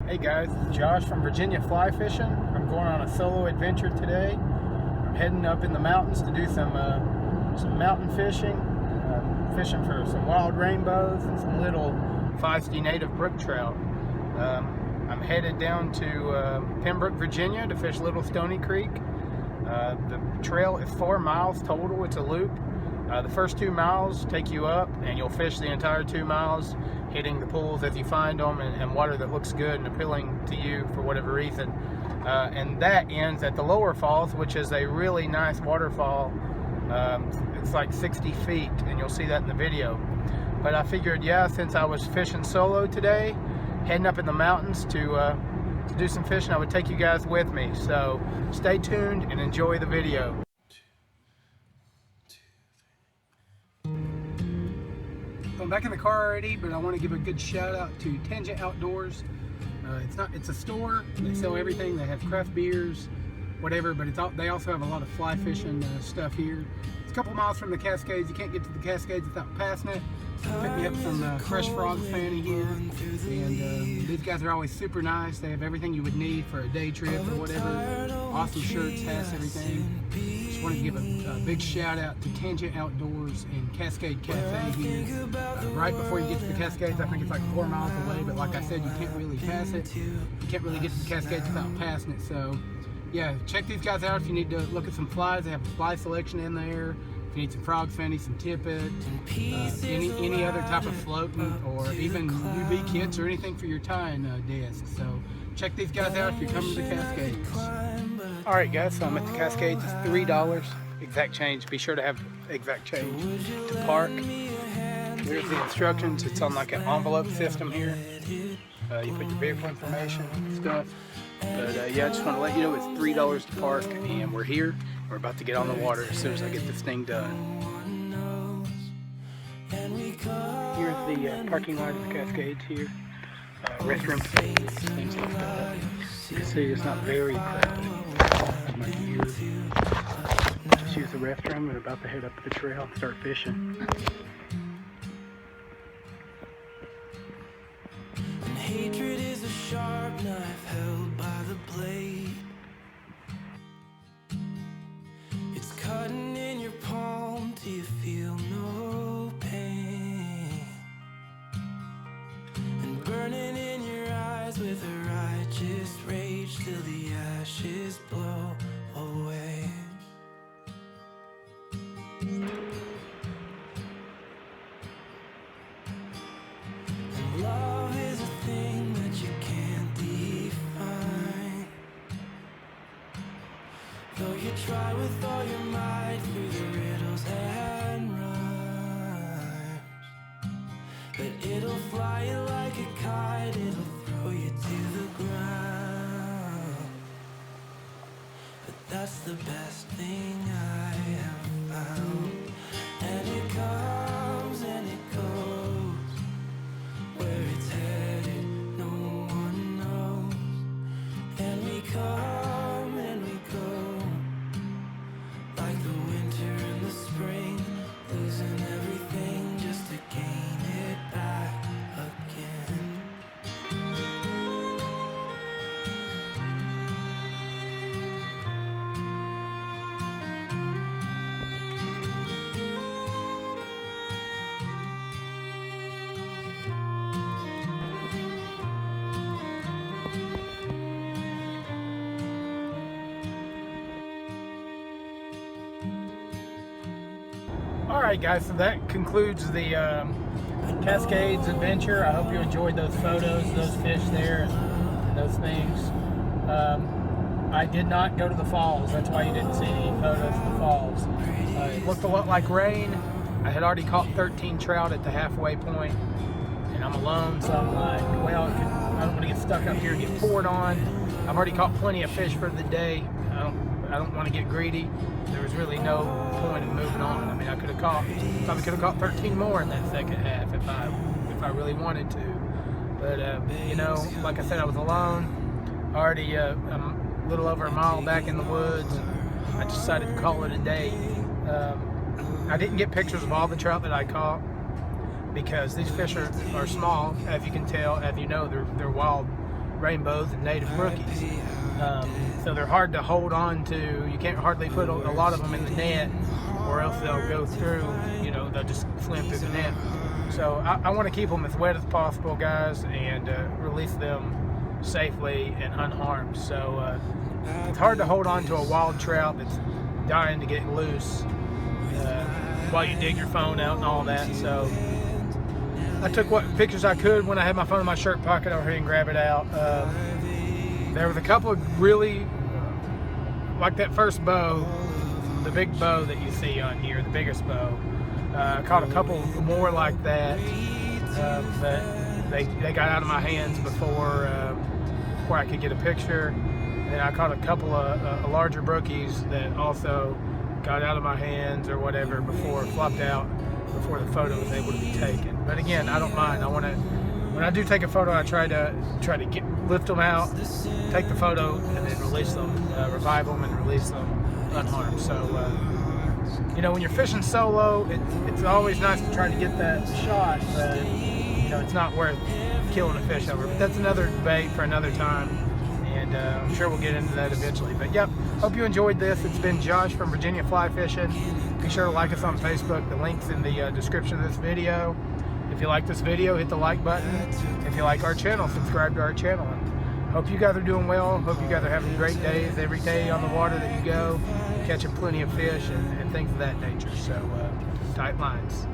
Hey guys, it's Josh from Virginia Fly Fishing. I'm going on a solo adventure today. I'm heading up in the mountains to do some mountain fishing, fishing for some wild rainbows and some little feisty native brook trout. I'm headed down to Pembroke, Virginia to fish Little Stoney Creek. The trail is 4 miles total. It's a loop. The first 2 miles take you up and you'll fish the entire 2 miles, hitting the pools as you find them and water that looks good and appealing to you for whatever reason. And that ends at the lower falls, which is a really nice waterfall. It's like 60 feet and you'll see that in the video. But I figured, yeah, since I was fishing solo today, heading up in the mountains to do some fishing, I would take you guys with me. So stay tuned and enjoy the video. I'm back in the car already, but I want to give a good shout out to Tangent Outdoors. It's a store. They sell everything. They have craft beers, whatever, but they also have a lot of fly fishing stuff here. It's a couple miles from the Cascades. You can't get to the Cascades without passing it. Picked me up some fresh frog fanny here, and these guys are always super nice. They have everything you would need for a day trip or whatever. Awesome shirts, hats, everything. Just wanted to give a big shout out to Tangent Outdoors and Cascade Cafe here. Right before you get to the Cascades, I think it's like 4 miles away, but like I said, you can't really pass it. You can't really get to the Cascades without passing it. So yeah, check these guys out if you need to look at some flies. They have a fly selection in there. If you need some frog fanny, some tippet, any other type of floating, or even UV kits or anything for your tying desk. So check these guys out if you're coming to the Cascades. Alright guys, so I'm at the Cascades. It's $3 exact change. Be sure to have exact change to park. Here's the instructions. It's on like an envelope system here. You put your vehicle information and stuff. But yeah, I just want to let you know it's $3 to park, and we're here. We're about to get on the water as soon as I get this thing done. Here's the parking lot of the Cascades here. Restroom, things like that. You can see it's not very crowded. My gear. Just use the restroom. We're about to head up the trail and start fishing. And hatred is a sharp knife held by the blade. It's cutting in your palm till you feel no pain, and burning in your eyes with a righteous rage till the ashes blow away. And love is a thing that you can't define, though you try with all your might through the riddles and rhymes. But it'll fly you like a kite, it'll throw you to the ground. But that's the best thing I have found. And it comes and it goes, where it's headed no one knows. And we come and we go, like the winter and the spring, losing everything just to gain it back again. Alright guys, so that concludes the Cascades adventure. I hope you enjoyed those photos, those fish there, and those things. I did not go to the falls. That's why you didn't see any photos of the falls. It looked a lot like rain. I had already caught 13 trout at the halfway point, and I'm alone, so I'm like, well, I don't want to get stuck up here and get poured on. I've already caught plenty of fish for the day. I don't want to get greedy. There was really no point in moving on. I mean, I probably could have caught 13 more in that second half if I really wanted to. But you know, like I said, I was alone. Already I'm a little over a mile back in the woods. I decided to call it a day. I didn't get pictures of all the trout that I caught because these fish are small, as you can tell. As you know, they're wild rainbows and native brookies. So they're hard to hold on to. You can't hardly put a lot of them in the net, or else they'll go through, you know, they'll just swim through the net. So I want to keep them as wet as possible, guys, and release them safely and unharmed. So it's hard to hold on to a wild trout that's dying to get loose while you dig your phone out and all that. So I took what pictures I could. When I had my phone in my shirt pocket, I went ahead and grab it out. There was a couple of really, like that first bow, the big bow that you see on here, the biggest bow. I caught a couple more like that, but they got out of my hands before I could get a picture. And then I caught a couple of larger brookies that also got out of my hands or whatever before it flopped out, before the photo was able to be taken. But again, I don't mind. I want to, when I do take a photo, I try to lift them out, take the photo, and then release them, revive them, and release them unharmed. So, you know, when you're fishing solo, it's always nice to try to get that shot, but you know, it's not worth killing a fish over. But that's another debate for another time, and I'm sure we'll get into that eventually. But yep, hope you enjoyed this. It's been Josh from Virginia Fly Fishing. Be sure to like us on Facebook. The link's in the description of this video. If you like this video, hit the like button. If you like our channel, subscribe to our channel. And hope you guys are doing well. Hope you guys are having great days every day on the water that you go, catching plenty of fish and things of that nature. So tight lines.